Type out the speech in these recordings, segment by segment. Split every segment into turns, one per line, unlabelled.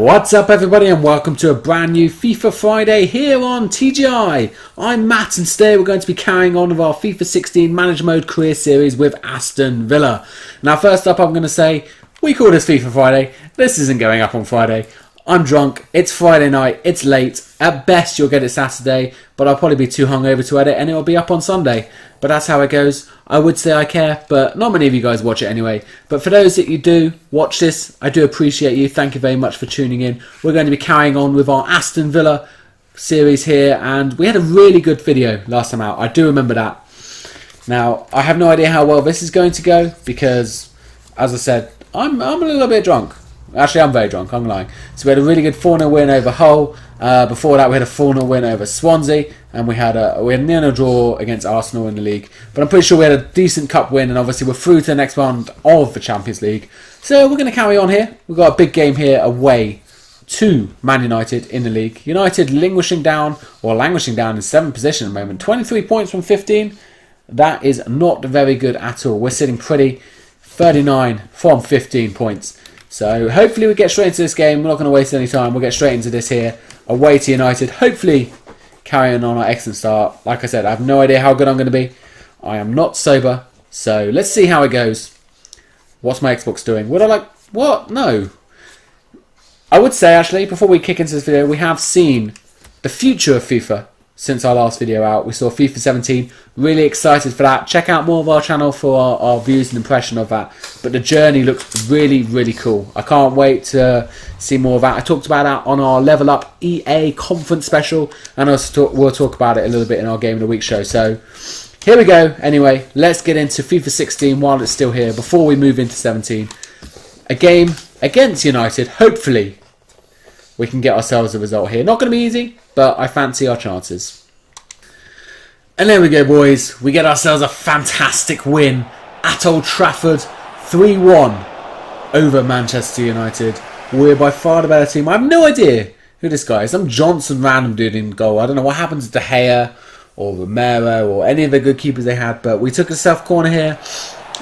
What's up everybody and welcome to a brand new FIFA Friday here on TGI. I'm Matt and today we're going to be carrying on with our FIFA 16 Manager Mode career series with Aston Villa. Now first up I'm going to say, we call this FIFA Friday. This isn't going up on Friday. I'm drunk, it's Friday night, it's late. At best you'll get it Saturday, but I'll probably be too hungover to edit and it'll be up on Sunday. But that's how it goes. I would say I care, but not many of you guys watch it anyway. But for those that you do watch this, I do appreciate you. Thank you very much for tuning in. We're going to be carrying on with our Aston Villa series here, and we had a really good video last time out. I do remember that. Now, I have no idea how well this is going to go because, as I said, I'm a little bit drunk. Actually, I'm very drunk, I'm lying. So we had a really good 4-0 win over Hull. Before that, we had a 4-0 win over Swansea. And we had a 0-0 draw against Arsenal in the league. But I'm pretty sure we had a decent cup win. And obviously, we're through to the next round of the Champions League. So we're going to carry on here. We've got a big game here away to Man United in the league. United languishing down in 7th position at the moment. 23 points from 15. That is not very good at all. We're sitting pretty. 39 from 15 points. So hopefully we get straight into this game. We're not going to waste any time. We'll get straight into this here. Away to United. Hopefully carrying on our excellent start. Like I said, I have no idea how good I'm going to be. I am not sober. So let's see how it goes. What's my Xbox doing? Would I like... What? No. I would say actually, before we kick into this video, we have seen the future of FIFA. Since our last video out, we saw FIFA 17. Really excited for that. Check out more of our channel for our views and impression of that. But the journey looks really, really cool. I can't wait to see more of that. I talked about that on our Level Up EA conference special. And we'll talk about it a little bit in our Game of the Week show. So here we go. Anyway, let's get into FIFA 16 while it's still here. Before we move into 17. A game against United. Hopefully we can get ourselves a result here. Not going to be easy, but I fancy our chances. And there we go, boys. We get ourselves a fantastic win at Old Trafford. 3-1 over Manchester United. We're by far the better team. I have no idea who this guy is. Some Johnson random dude in goal. I don't know what happens to De Gea or Romero or any of the good keepers they had, but we took a self corner here.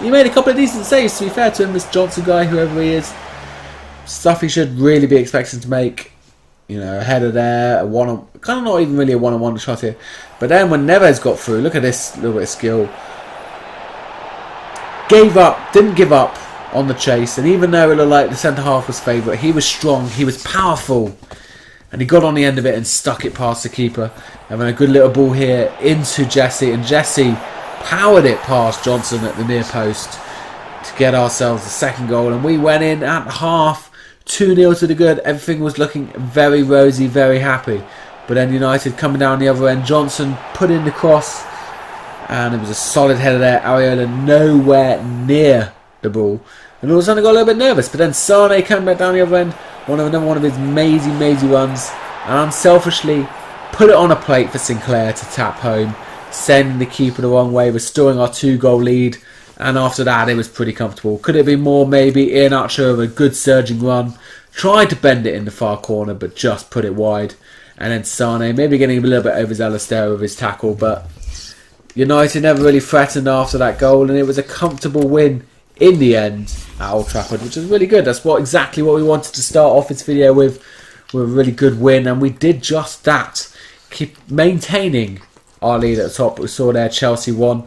He made a couple of decent saves, to be fair to him, this Johnson guy, whoever he is. Stuff he should really be expecting to make. You know, a header there, kind of not even really a one-on-one shot here. But then when Neves got through, look at this little bit of skill. Didn't give up on the chase. And even though it looked like the centre-half was favourite, he was strong, he was powerful. And he got on the end of it and stuck it past the keeper. And then a good little ball here into Jesse. And Jesse powered it past Johnson at the near post to get ourselves the second goal. And we went in at half. 2-0 to the good. Everything was looking very rosy, very happy. But then United coming down the other end. Johnson put in the cross. And it was a solid header there. Areola nowhere near the ball. And all of a sudden I got a little bit nervous. But then Sane coming back down the other end. Another one of his mazy runs. And unselfishly put it on a plate for Sinclair to tap home. Sending the keeper the wrong way. Restoring our 2-goal lead. And after that, it was pretty comfortable. Could it be more? Maybe. Iheanacho with a good surging run. Tried to bend it in the far corner, but just put it wide. And then Sane, maybe getting a little bit overzealous there with his tackle. But United never really threatened after that goal. And it was a comfortable win in the end at Old Trafford, which is really good. That's exactly what we wanted to start off this video with a really good win. And we did just that. Keep maintaining our lead at the top. We saw there Chelsea won.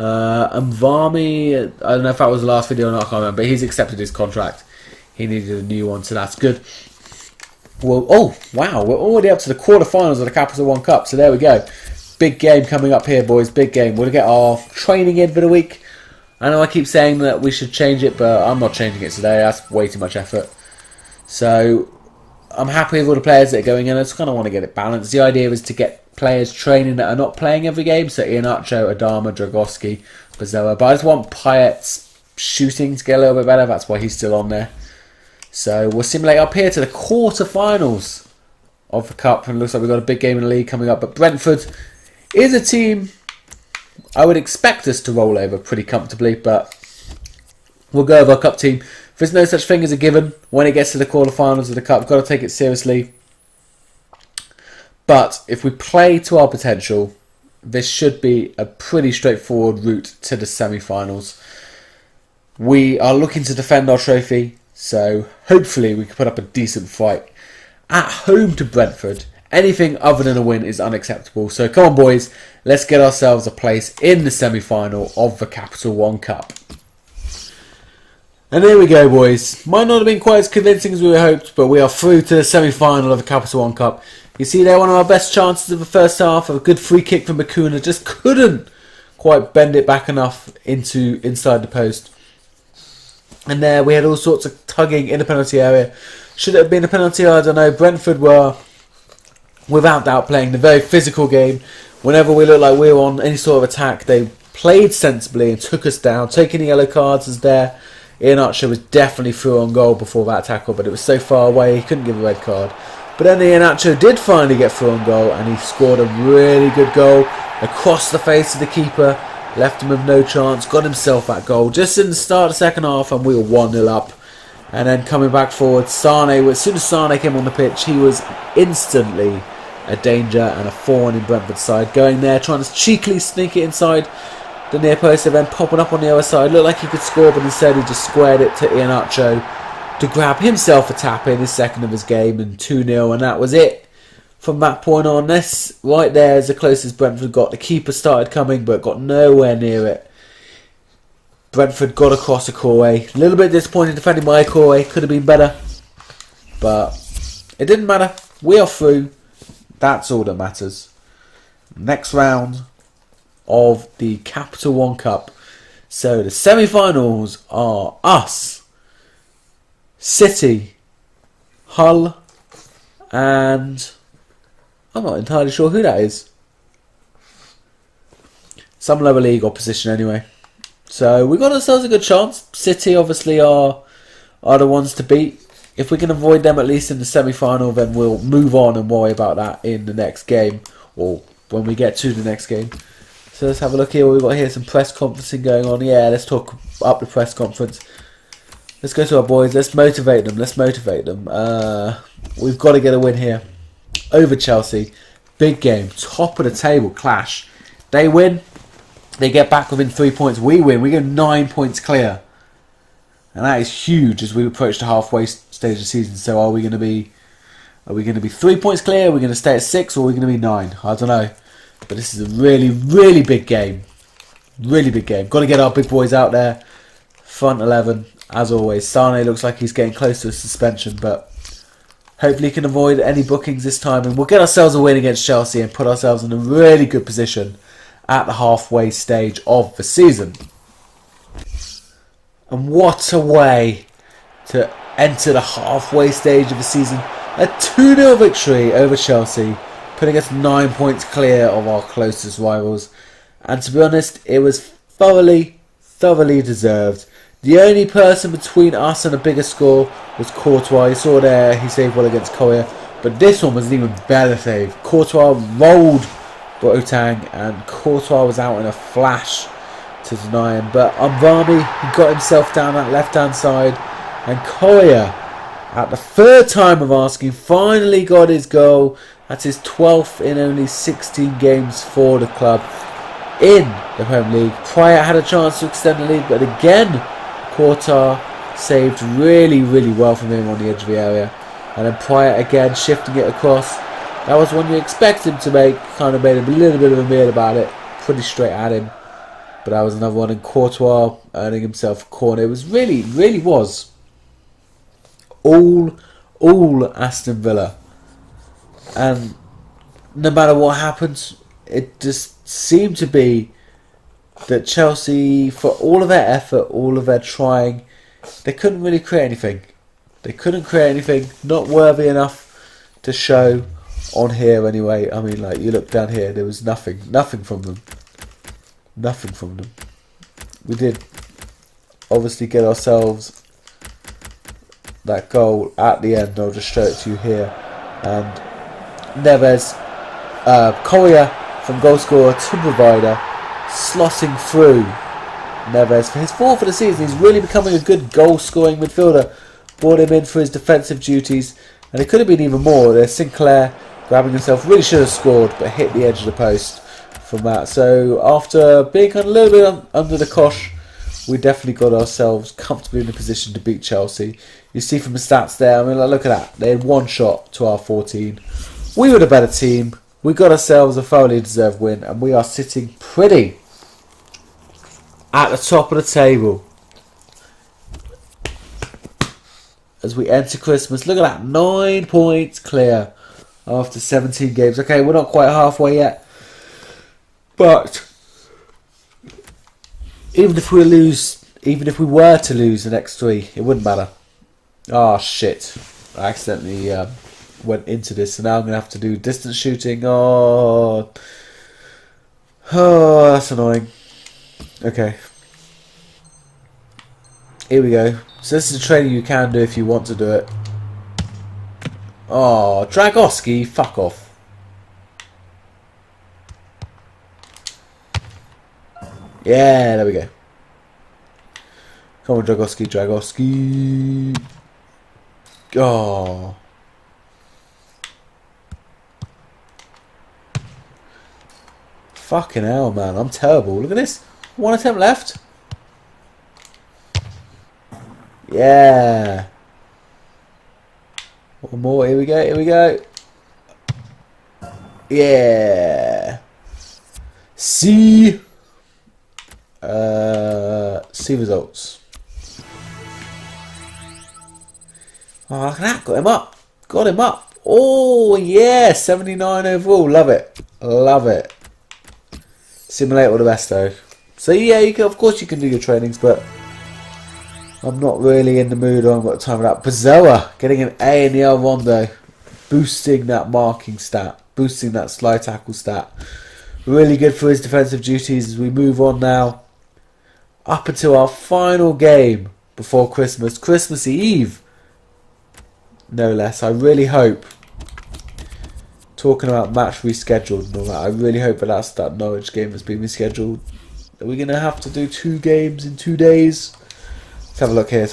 And Varmy, I don't know if that was the last video or not, I can't remember, but he's accepted his contract. He needed a new one, so that's good. Well, oh, wow, we're already up to the quarterfinals of the Capital One Cup, so there we go. Big game coming up here, boys, big game. We're going to get our training in for the week. I know I keep saying that we should change it, but I'm not changing it today. That's way too much effort. So, I'm happy with all the players that are going in. I just kind of want to get it balanced. The idea is to get players training that are not playing every game. So Iheanacho, Adama, Dragowski, Bazoa. But I just want Payet's shooting to get a little bit better. That's why he's still on there. So we'll simulate up here to the quarterfinals of the Cup. And it looks like we've got a big game in the league coming up. But Brentford is a team I would expect us to roll over pretty comfortably. But we'll go with our Cup team. There's no such thing as a given when it gets to the quarterfinals of the Cup. We've got to take it seriously. But if we play to our potential, this should be a pretty straightforward route to the semi-finals. We are looking to defend our trophy, so hopefully we can put up a decent fight at home to Brentford. Anything other than a win is unacceptable. So come on, boys, let's get ourselves a place in the semi-final of the Capital One Cup. And here we go, boys. Might not have been quite as convincing as we hoped, but we are through to the semi-final of the Capital One Cup. You see there, one of our best chances of the first half, a good free kick from Bakuna, just couldn't quite bend it back enough into inside the post. And there we had all sorts of tugging in the penalty area. Should it have been a penalty? I don't know. Brentford were, without doubt, playing the very physical game. Whenever we looked like we were on any sort of attack, they played sensibly and took us down. Taking the yellow cards as there. Ian Archer was definitely through on goal before that tackle, but it was so far away he couldn't give a red card. But then Ian Archer did finally get through on goal, and he scored a really good goal across the face of the keeper. Left him with no chance, got himself that goal just in the start of the second half, and we were 1-0 up. And then coming back forward, Sane, as soon as Sane came on the pitch, he was instantly a danger and a thorn in Brentford's side. Going there, trying to cheekily sneak it inside the near post, and then popping up on the other side. Looked like he could score, but instead he just squared it to Ian Archer to grab himself a tap in, his second of his game, and 2-0, and that was it. From that point on, this right there is the closest Brentford got. The keeper started coming, but got nowhere near it. Brentford got across Okoye. A little bit disappointed defending by Okoye. Could have been better. But it didn't matter. We are through. That's all that matters. Next round of the Capital One Cup. So the semi-finals are us, City, Hull, and I'm not entirely sure who that is. Some lower league opposition anyway. So we got ourselves a good chance. City obviously are the ones to beat. If we can avoid them at least in the semi-final, then we'll move on and worry about that in the next game, or when we get to the next game. So let's have a look here. We've got here some press conferencing going on. Yeah, let's talk up the press conference. Let's go to our boys. Let's motivate them. We've got to get a win here over Chelsea. Big game. Top of the table clash. They win. They get back within 3 points. We win. We go 9 points clear. And that is huge as we approach the halfway stage of the season. So are we going to be 3 points clear? Are we going to stay at 6, or are we going to be 9? I don't know. But this is a really, really big game. Really big game. Got to get our big boys out there. Front 11, as always. Sane looks like he's getting close to a suspension, but hopefully he can avoid any bookings this time. And we'll get ourselves a win against Chelsea and put ourselves in a really good position at the halfway stage of the season. And what a way to enter the halfway stage of the season. A 2-0 victory over Chelsea, putting us 9 points clear of our closest rivals. And to be honest, it was thoroughly deserved. The only person between us and a bigger score was Courtois. You saw there, he saved well against Korea. But this one was an even better save. Courtois rolled Boateng, and Courtois was out in a flash to deny him. But Umbrami, he got himself down that left-hand side. And Korea, at the third time of asking, finally got his goal. That's his 12th in only 16 games for the club in the Premier League. Pryor had a chance to extend the lead, but again, Courtois saved really well from him on the edge of the area. And then Pryor again shifting it across. That was one you expect him to make. Kind of made a little bit of a meal about it. Pretty straight at him. But that was another one. And Courtois earning himself a corner. It was really was all Aston Villa. And no matter what happens, it just seemed to be that Chelsea, for all of their effort, all of their trying, they couldn't really create anything. They couldn't create anything, not worthy enough to show on here anyway. I mean, like, you look down here, there was nothing from them. Nothing from them. We did obviously get ourselves that goal at the end. I'll just show it to you here. And Neves, Korea from goal scorer to provider, slossing through Neves for his fourth of the season. He's really becoming a good goal-scoring midfielder. Brought him in for his defensive duties, and it could have been even more. There's Sinclair grabbing himself, really should have scored, but hit the edge of the post from that. So after being a little bit under the cosh, we definitely got ourselves comfortably in a position to beat Chelsea. You see from the stats there, I mean, like, look at that. They had 1 shot to our 14. We were the better team. We got ourselves a thoroughly deserved win, and we are sitting pretty at the top of the table as we enter Christmas. Look at that, 9 points clear after 17 games. Okay, we're not quite halfway yet, but even if we were to lose the next 3, it wouldn't matter. Oh shit! I accidentally went into this, so now I'm gonna have to do distance shooting. Oh, that's annoying. Okay, here we go. So this is a training you can do if you want to do it. Oh, Dragoski, fuck off. Yeah, there we go. Come on, Dragoski. Oh. Fucking hell, man. I'm terrible. Look at this. 1 attempt left. Yeah. One more. Here we go. Yeah. See results. Oh, look at that. Got him up. Oh, yeah. 79 overall. Love it. Simulator the best, though. So, yeah, of course you can do your trainings, but I'm not really in the mood. I haven't got time for that. Bazoa getting an A in the El Rondo. Boosting that marking stat. Boosting that slide tackle stat. Really good for his defensive duties as we move on now. Up until our final game before Christmas. Christmas Eve. No less. I really hope, talking about match rescheduled and all that, I really hope that Norwich game has been rescheduled. Are we going to have to do 2 games in 2 days? Let's have a look here.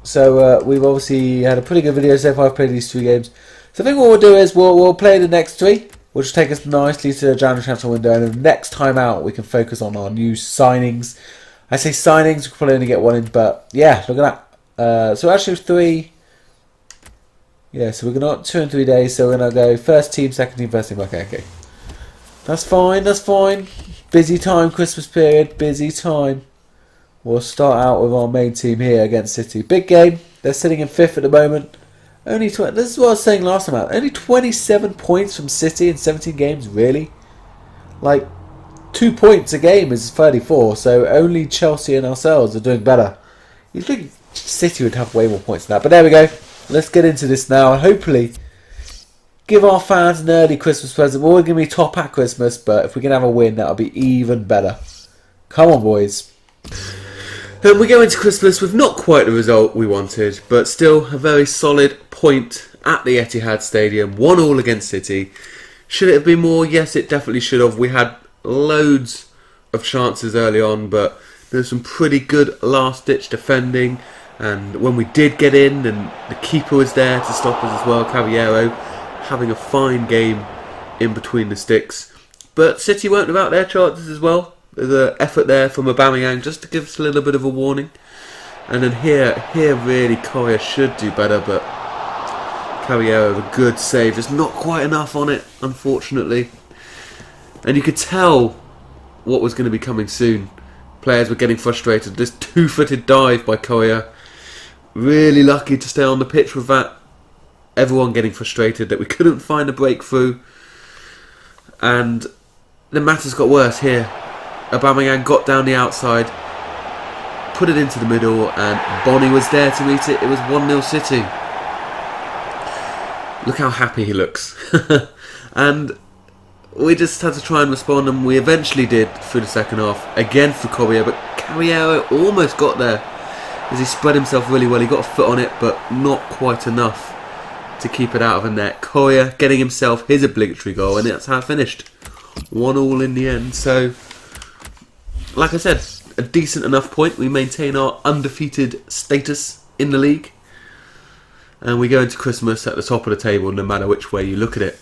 So we've obviously had a pretty good video so far. I've played these 3 games. So I think what we'll do is we'll play the next 3, which will take us nicely to the January transfer window. And the next time out, we can focus on our new signings. I say signings, we could probably only get 1 in, but yeah, look at that. So actually 3. Yeah, so we're going to 2 and 3 days. So we're going to go first team, second team, first team. Okay. That's fine. Busy time, Christmas period, busy time. We'll start out with our main team here against City. Big game. They're sitting in 5th at the moment. This is what I was saying last time out. Only 27 points from City in 17 games, really? Like, 2 points a game is 34, so only Chelsea and ourselves are doing better. You'd think City would have way more points than that, but there we go. Let's get into this now and hopefully give our fans an early Christmas present. We're going to be top at Christmas, but if we can have a win, that'll be even better. Come on, boys. And we go into Christmas with not quite the result we wanted, but still a very solid point at the Etihad Stadium. 1-1 against City. Should it have been more? Yes, it definitely should have. We had loads of chances early on, but there was some pretty good last-ditch defending. And when we did get in, and the keeper was there to stop us as well, Caballero, having a fine game in between the sticks. But City weren't without their chances as well. There's an effort there from Aubameyang just to give us a little bit of a warning. And then here really Correa should do better, but Caballero, a good save, just not quite enough on it, unfortunately. And you could tell what was going to be coming soon. Players were getting frustrated. This 2-footed dive by Correa. Really lucky to stay on the pitch with that. Everyone getting frustrated that we couldn't find a breakthrough. And the matters got worse here. Aubameyang got down the outside, put it into the middle, and Bonnie was there to meet it. It was 1-0 City. Look how happy he looks. And we just had to try and respond, and we eventually did through the second half. Again for Correa, but Caballero almost got there as he spread himself really well. He got a foot on it, but not quite enough to keep it out of the net. Correa getting himself his obligatory goal, and that's how it finished. 1-1 in the end. So, like I said, a decent enough point. We maintain our undefeated status in the league, and we go into Christmas at the top of the table no matter which way you look at it.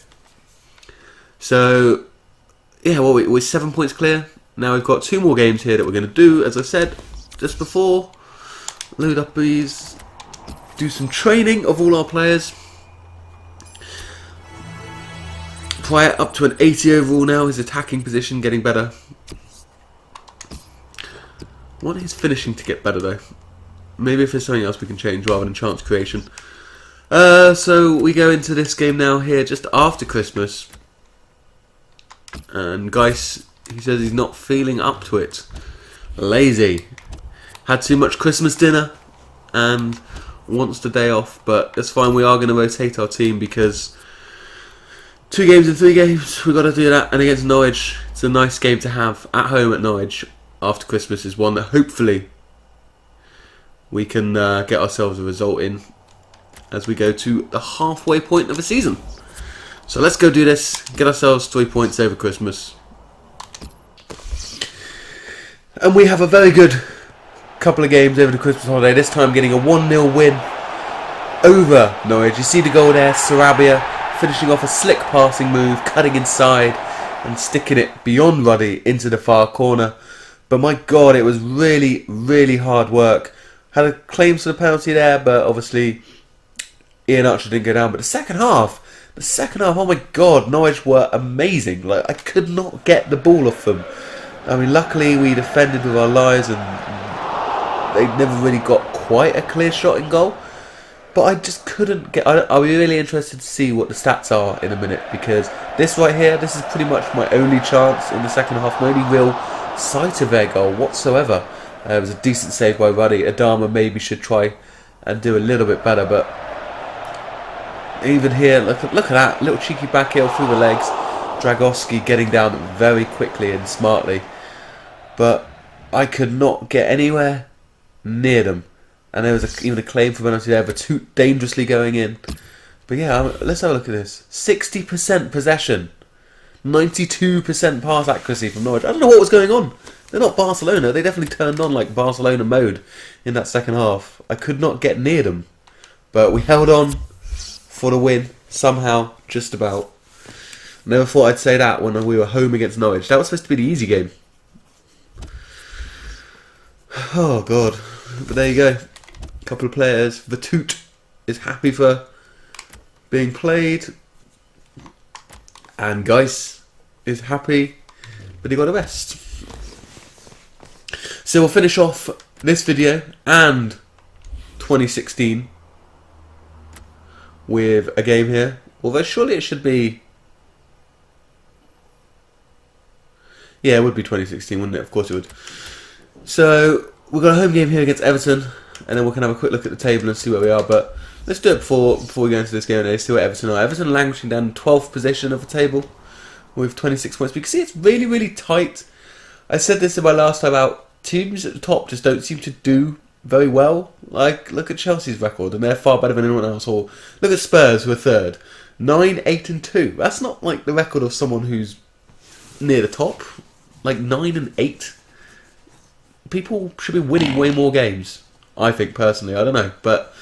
So, yeah, well, we're 7 points clear. Now we've got 2 more games here that we're going to do, as I said just before. Load up these
do some training of all our players. Pryor up to an 80 overall now. His attacking position getting better. I want his finishing to get better though. Maybe if there's something else we can change rather than chance creation. So we go into this game now here just after Christmas. And Geis, he says he's not feeling up to it. Lazy. Had too much Christmas dinner and wants the day off. But that's fine, we are going to rotate our team because 2 games in 3 games, we've got to do that. And against Norwich, it's a nice game to have at home at Norwich after Christmas is one that hopefully we can get ourselves a result in as we go to the halfway point of the season. So let's go do this, get ourselves 3 points over Christmas. And we have a very good couple of games over the Christmas holiday, this time getting a 1-0 win over Norwich. You see the goal there, Sarabia finishing off a slick passing move, cutting inside and sticking it beyond Ruddy into the far corner. But my God, it was really, really hard work. Had a claim to the penalty there, but obviously Ian Archer didn't go down. But the second half, oh my God, Norwich were amazing. Like, I could not get the ball off them. I mean, luckily we defended with our lives and they never really got quite a clear shot in goal. But I just couldn't get... I'll be really interested to see what the stats are in a minute, because this right here, this is pretty much my only chance in the second half, my only real sight of their goal whatsoever. It was a decent save by Ruddy. Adama maybe should try and do a little bit better, but even here, look at that little cheeky back heel through the legs. Dragowski getting down very quickly and smartly, but I could not get anywhere near them. And there was even a claim for penalty there, but too dangerously going in. But yeah, let's have a look at this. 60% possession, 92% pass accuracy from Norwich. I don't know what was going on. They're not Barcelona. They definitely turned on like Barcelona mode in that second half. I could not get near them, but we held on for the win somehow, just about. Never thought I'd say that when we were home against Norwich. That was supposed to be the easy game. Oh God! But there you go. A couple of players. Vatoot is happy for being played, and Geis is happy, but he got a rest. So we'll finish off this video and 2016 with a game here. Although surely it should be... Yeah, it would be 2016, wouldn't it? Of course it would. So we've got a home game here against Everton, and then we can have a quick look at the table and see where we are. But let's do it before we go into this game today. See where Everton are. Everton languishing down 12th position of the table with 26 points. But you can see it's really, really tight. I said this in my last time out. Teams at the top just don't seem to do very well. Like, look at Chelsea's record, and they're far better than anyone else. Or look at Spurs, who are third. 9, 8 and 2. That's not like the record of someone who's near the top. Like 9 and 8. People should be winning way more games, I think, personally. I don't know. But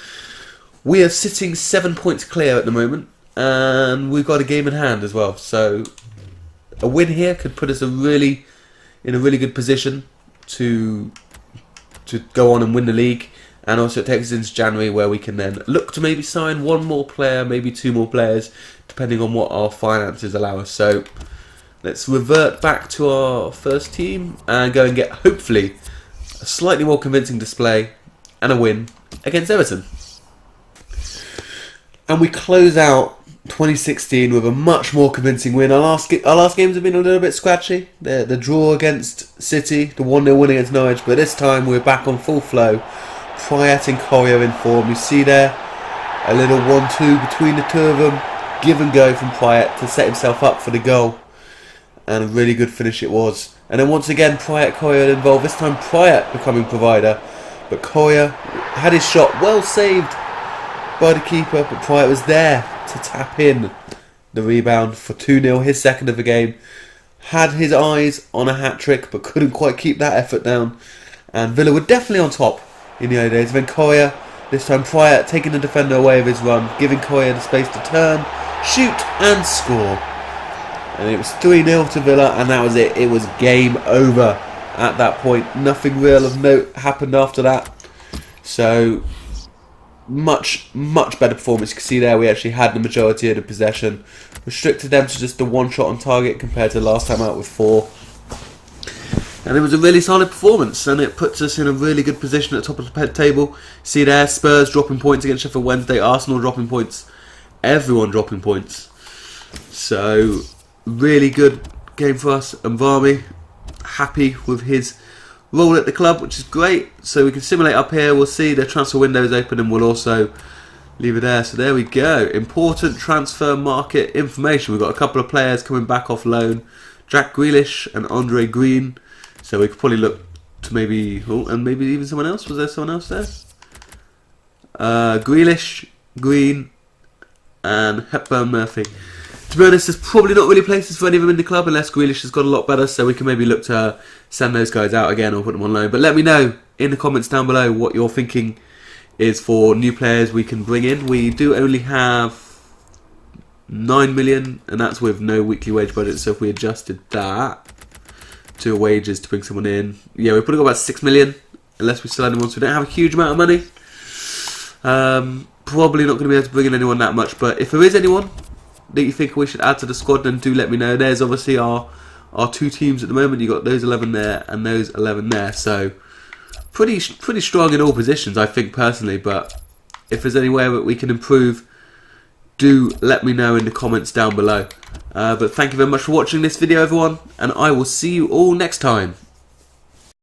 we are sitting 7 points clear at the moment, and we've got a game in hand as well. So a win here could put us in a really good position to go on and win the league, and also it takes us into January, where we can then look to maybe sign 1 more player, maybe 2 more players, depending on what our finances allow us. So let's revert back to our first team and go and get, hopefully, a slightly more convincing display and a win against Everton. And we close out 2016 with a much more convincing win. Our last games have been a little bit scratchy. The draw against City, the 1-0 win against Norwich, but this time we're back on full flow. Pryor and Corio in form. You see there a little 1-2 between the two of them. Give and go from Pryor to set himself up for the goal, and a really good finish it was. And then once again Pryor Corio involved. This time Pryor becoming provider, but Corio had his shot well saved by the keeper, but Pryor was there to tap in the rebound for 2-0, his second of the game. Had his eyes on a hat-trick, but couldn't quite keep that effort down. And Villa were definitely on top in the early days. Then Coyer, this time Pryor, taking the defender away of his run, giving Coyer the space to turn, shoot and score. And it was 3-0 to Villa, and that was it. It was game over at that point. Nothing real of note happened after that. So much better performance. You can see there we actually had the majority of the possession, restricted them to just the 1 shot on target compared to last time out with 4. And it was a really solid performance, and it puts us in a really good position at the top of the table. See there, Spurs dropping points against Sheffield Wednesday, Arsenal dropping points, everyone dropping points. So, really good game for us. And Varmy, happy with his role at the club, which is great. So we can simulate up here, we'll see the transfer window is open, and we'll also leave it there. So there we go, important transfer market information. We've got a couple of players coming back off loan, Jack Grealish and Andre Green. So we could probably look to maybe, and maybe even someone else. Was there someone else there? Grealish, Green, and Hepburn Murphy. To be honest, there's probably not really places for any of them in the club unless Grealish has got a lot better. So we can maybe look to send those guys out again or put them on loan. But let me know in the comments down below what you're thinking is for new players we can bring in. We do only have 9 million, and that's with no weekly wage budget. So if we adjusted that to wages to bring someone in, yeah, we've probably got about 6 million, unless we still have anyone. So we don't have a huge amount of money. Probably not going to be able to bring in anyone that much, but if there is anyone that you think we should add to the squad, then do let me know. There's obviously our 2 teams at the moment. You've got those 11 there and those 11 there, so pretty strong in all positions, I think, personally. But if there's anywhere that we can improve, do let me know in the comments down below. But thank you very much for watching this video, everyone, and I will see you all next time.